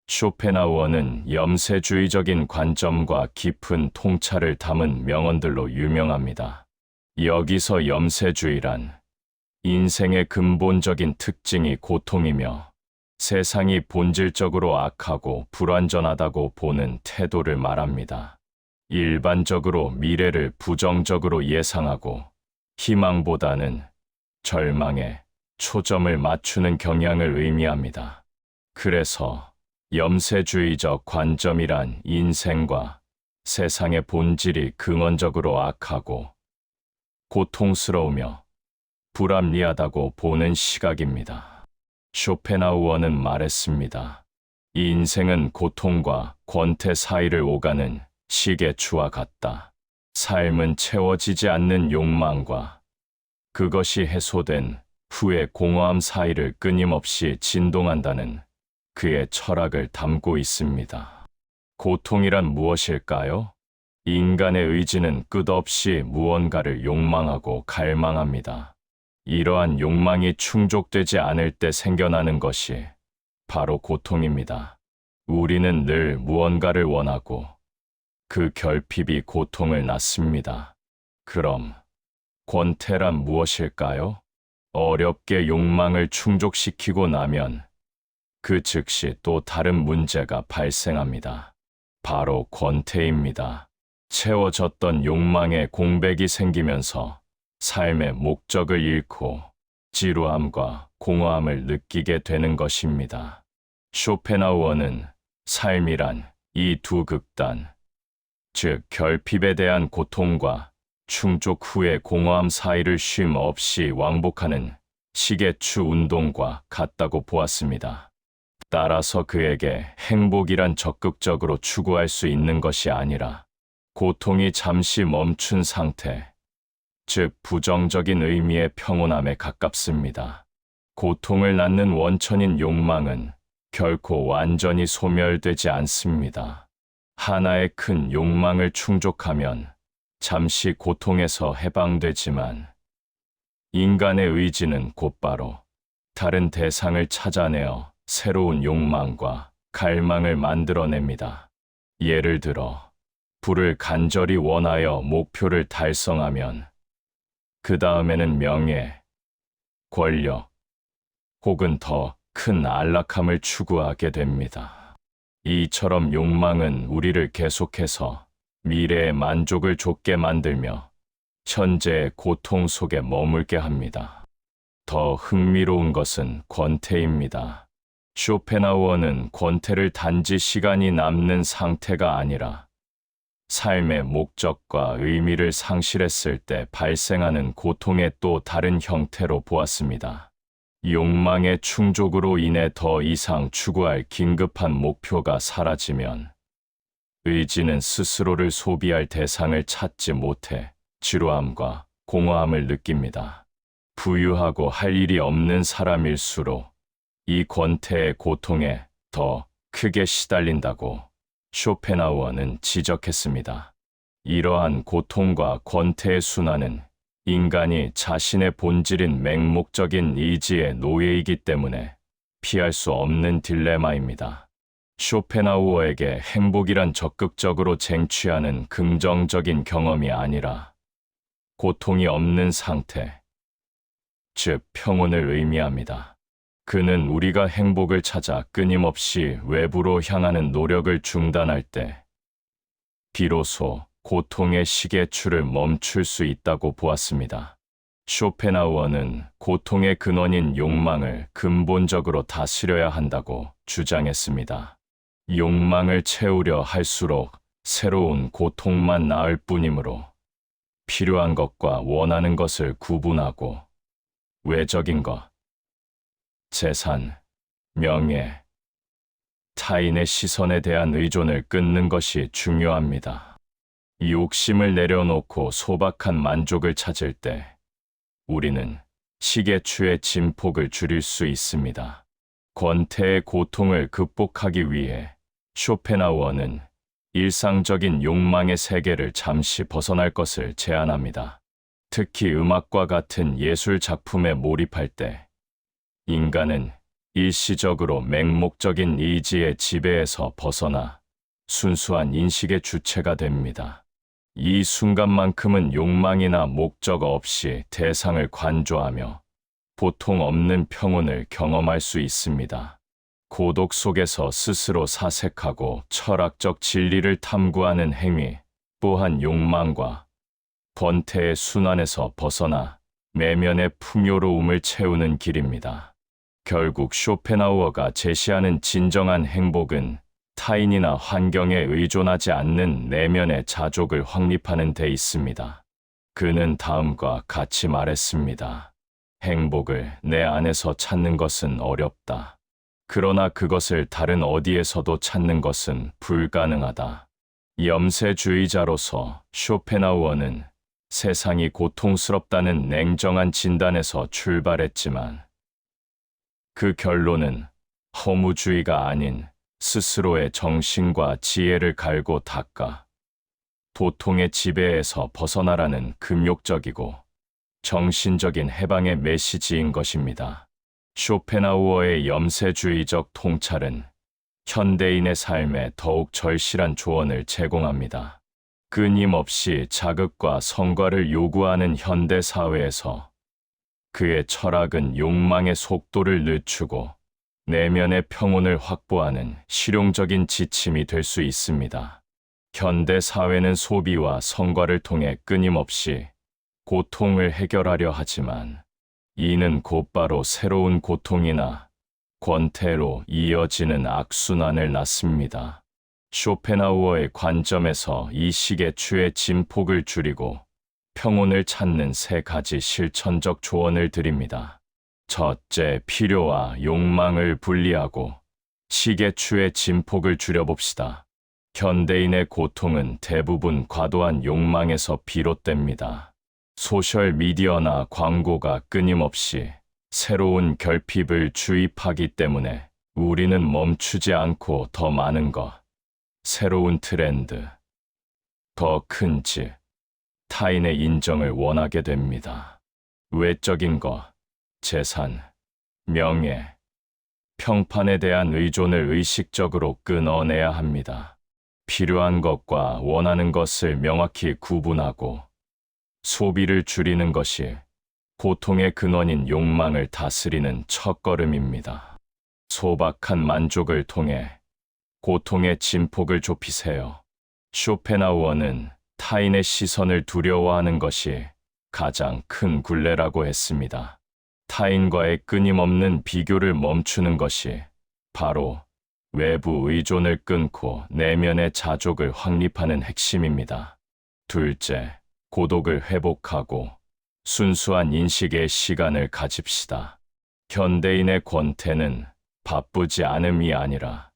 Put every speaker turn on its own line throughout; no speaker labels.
쇼펜하우어는 염세주의적인 관점과 깊은 통찰을 담은 명언들로 유명합니다. 여기서 염세주의란 인생의 근본적인 특징이 고통이며 세상이 본질적으로 악하고 불완전하다고 보는 태도를 말합니다. 일반적으로 미래를 부정적으로 예상하고 희망보다는 절망에 초점을 맞추는 경향을 의미합니다. 그래서 염세주의적 관점이란 인생과 세상의 본질이 근원적으로 악하고 고통스러우며 불합리하다고 보는 시각입니다. 쇼펜하우어는 말했습니다. 이 인생은 고통과 권태 사이를 오가는 시계추와 같다. 삶은 채워지지 않는 욕망과 그것이 해소된 후의 공허함 사이를 끊임없이 진동한다는 그의 철학을 담고 있습니다. 고통이란 무엇일까요? 인간의 의지는 끝없이 무언가를 욕망하고 갈망합니다. 이러한 욕망이 충족되지 않을 때 생겨나는 것이 바로 고통입니다. 우리는 늘 무언가를 원하고 그 결핍이 고통을 낳습니다. 그럼 권태란 무엇일까요? 어렵게 욕망을 충족시키고 나면 그 즉시 또 다른 문제가 발생합니다. 바로 권태입니다. 채워졌던 욕망에 공백이 생기면서 삶의 목적을 잃고 지루함과 공허함을 느끼게 되는 것입니다. 쇼펜하우어는 삶이란 이 두 극단, 즉 결핍에 대한 고통과 충족 후의 공허함 사이를 쉼 없이 왕복하는 시계추 운동과 같다고 보았습니다. 따라서 그에게 행복이란 적극적으로 추구할 수 있는 것이 아니라 고통이 잠시 멈춘 상태, 즉 부정적인 의미의 평온함에 가깝습니다. 고통을 낳는 원천인 욕망은 결코 완전히 소멸되지 않습니다. 하나의 큰 욕망을 충족하면 잠시 고통에서 해방되지만 인간의 의지는 곧바로 다른 대상을 찾아내어 새로운 욕망과 갈망을 만들어냅니다. 예를 들어 부를 간절히 원하여 목표를 달성하면 그 다음에는 명예, 권력, 혹은 더 큰 안락함을 추구하게 됩니다. 이처럼 욕망은 우리를 계속해서 미래의 만족을 좇게 만들며 현재의 고통 속에 머물게 합니다. 더 흥미로운 것은 권태입니다. 쇼펜하우어는 권태를 단지 시간이 남는 상태가 아니라 삶의 목적과 의미를 상실했을 때 발생하는 고통의 또 다른 형태로 보았습니다. 욕망의 충족으로 인해 더 이상 추구할 긴급한 목표가 사라지면 의지는 스스로를 소비할 대상을 찾지 못해 지루함과 공허함을 느낍니다. 부유하고 할 일이 없는 사람일수록 이 권태의 고통에 더 크게 시달린다고 쇼펜하우어는 지적했습니다. 이러한 고통과 권태의 순환은 인간이 자신의 본질인 맹목적인 의지의 노예이기 때문에 피할 수 없는 딜레마입니다. 쇼펜하우어에게 행복이란 적극적으로 쟁취하는 긍정적인 경험이 아니라 고통이 없는 상태, 즉 평온을 의미합니다. 그는 우리가 행복을 찾아 끊임없이 외부로 향하는 노력을 중단할 때 비로소 고통의 시계추를 멈출 수 있다고 보았습니다. 쇼펜하우어는 고통의 근원인 욕망을 근본적으로 다스려야 한다고 주장했습니다. 욕망을 채우려 할수록 새로운 고통만 낳을 뿐이므로 필요한 것과 원하는 것을 구분하고 외적인 것, 재산, 명예, 타인의 시선에 대한 의존을 끊는 것이 중요합니다. 욕심을 내려놓고 소박한 만족을 찾을 때 우리는 시계추의 진폭을 줄일 수 있습니다. 권태의 고통을 극복하기 위해 쇼펜하우어는 일상적인 욕망의 세계를 잠시 벗어날 것을 제안합니다. 특히 음악과 같은 예술 작품에 몰입할 때 인간은 일시적으로 맹목적인 의지의 지배에서 벗어나 순수한 인식의 주체가 됩니다. 이 순간만큼은 욕망이나 목적 없이 대상을 관조하며 보통 없는 평온을 경험할 수 있습니다. 고독 속에서 스스로 사색하고 철학적 진리를 탐구하는 행위, 또한 욕망과 권태의 순환에서 벗어나 내면의 풍요로움을 채우는 길입니다. 결국 쇼펜하우어가 제시하는 진정한 행복은 타인이나 환경에 의존하지 않는 내면의 자족을 확립하는 데 있습니다. 그는 다음과 같이 말했습니다. 행복을 내 안에서 찾는 것은 어렵다. 그러나 그것을 다른 어디에서도 찾는 것은 불가능하다. 염세주의자로서 쇼펜하우어는 세상이 고통스럽다는 냉정한 진단에서 출발했지만 그 결론은 허무주의가 아닌 스스로의 정신과 지혜를 갈고 닦아 도통의 지배에서 벗어나라는 금욕적이고 정신적인 해방의 메시지인 것입니다. 쇼펜하우어의 염세주의적 통찰은 현대인의 삶에 더욱 절실한 조언을 제공합니다. 끊임없이 자극과 성과를 요구하는 현대 사회에서 그의 철학은 욕망의 속도를 늦추고 내면의 평온을 확보하는 실용적인 지침이 될 수 있습니다. 현대 사회는 소비와 성과를 통해 끊임없이 고통을 해결하려 하지만 이는 곧바로 새로운 고통이나 권태로 이어지는 악순환을 낳습니다. 쇼펜하우어의 관점에서 이 시기의 추의 진폭을 줄이고 평온을 찾는 3가지 실천적 조언을 드립니다. 첫째, 필요와 욕망을 분리하고 시계추의 진폭을 줄여봅시다. 현대인의 고통은 대부분 과도한 욕망에서 비롯됩니다. 소셜미디어나 광고가 끊임없이 새로운 결핍을 주입하기 때문에 우리는 멈추지 않고 더 많은 것, 새로운 트렌드, 더 큰 집, 타인의 인정을 원하게 됩니다. 외적인 것, 재산, 명예, 평판에 대한 의존을 의식적으로 끊어내야 합니다. 필요한 것과 원하는 것을 명확히 구분하고 소비를 줄이는 것이 고통의 근원인 욕망을 다스리는 첫걸음입니다. 소박한 만족을 통해 고통의 진폭을 좁히세요. 쇼펜하우어는 타인의 시선을 두려워하는 것이 가장 큰 굴레라고 했습니다. 타인과의 끊임없는 비교를 멈추는 것이 바로 외부 의존을 끊고 내면의 자족을 확립하는 핵심입니다. 둘째, 고독을 회복하고 순수한 인식의 시간을 가집시다. 현대인의 권태는 바쁘지 않음이 아니라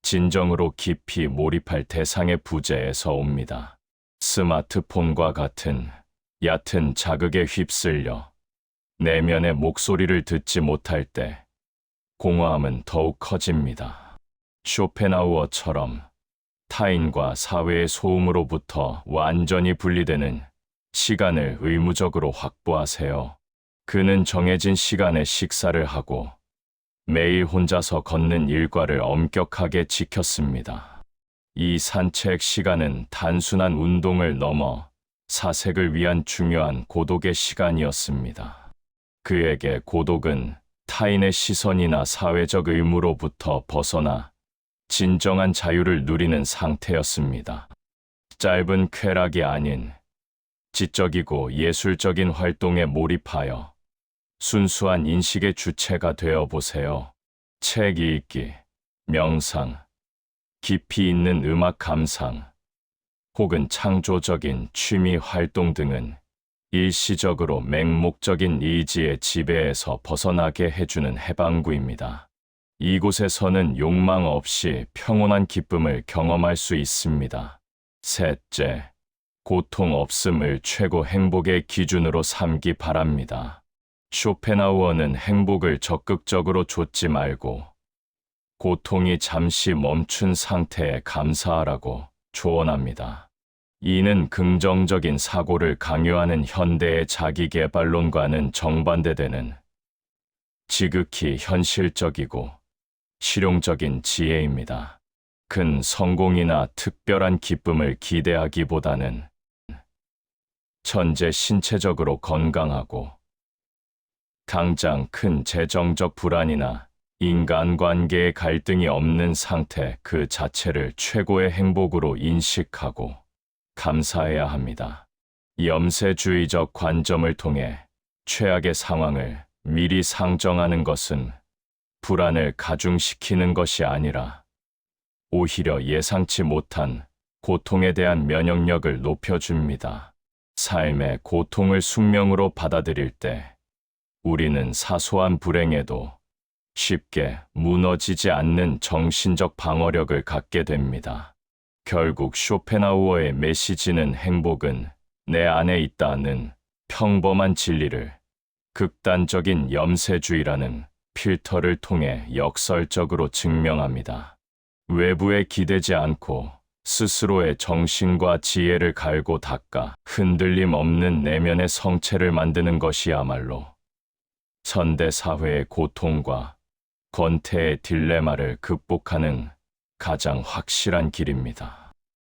진정으로 깊이 몰입할 대상의 부재에서 옵니다. 스마트폰과 같은 얕은 자극에 휩쓸려 내면의 목소리를 듣지 못할 때 공허함은 더욱 커집니다. 쇼펜하우어처럼 타인과 사회의 소음으로부터 완전히 분리되는 시간을 의무적으로 확보하세요. 그는 정해진 시간에 식사를 하고 매일 혼자서 걷는 일과를 엄격하게 지켰습니다. 이 산책 시간은 단순한 운동을 넘어 사색을 위한 중요한 고독의 시간이었습니다. 그에게 고독은 타인의 시선이나 사회적 의무로부터 벗어나 진정한 자유를 누리는 상태였습니다. 짧은 쾌락이 아닌 지적이고 예술적인 활동에 몰입하여 순수한 인식의 주체가 되어 보세요. 책 읽기, 명상, 깊이 있는 음악 감상, 혹은 창조적인 취미 활동 등은 일시적으로 맹목적인 의지의 지배에서 벗어나게 해주는 해방구입니다. 이곳에서는 욕망 없이 평온한 기쁨을 경험할 수 있습니다. 셋째, 고통 없음을 최고 행복의 기준으로 삼기 바랍니다. 쇼펜하우어는 행복을 적극적으로 좇지 말고 고통이 잠시 멈춘 상태에 감사하라고 조언합니다. 이는 긍정적인 사고를 강요하는 현대의 자기계발론과는 정반대되는 지극히 현실적이고 실용적인 지혜입니다. 큰 성공이나 특별한 기쁨을 기대하기보다는 천재 신체적으로 건강하고 당장 큰 재정적 불안이나 인간관계의 갈등이 없는 상태 그 자체를 최고의 행복으로 인식하고 감사해야 합니다. 염세주의적 관점을 통해 최악의 상황을 미리 상정하는 것은 불안을 가중시키는 것이 아니라 오히려 예상치 못한 고통에 대한 면역력을 높여줍니다. 삶의 고통을 숙명으로 받아들일 때 우리는 사소한 불행에도 쉽게 무너지지 않는 정신적 방어력을 갖게 됩니다. 결국 쇼펜하우어의 메시지는 행복은 내 안에 있다는 평범한 진리를 극단적인 염세주의라는 필터를 통해 역설적으로 증명합니다. 외부에 기대지 않고 스스로의 정신과 지혜를 갈고 닦아 흔들림 없는 내면의 성체를 만드는 것이야말로 현대 사회의 고통과 권태의 딜레마를 극복하는 가장 확실한 길입니다.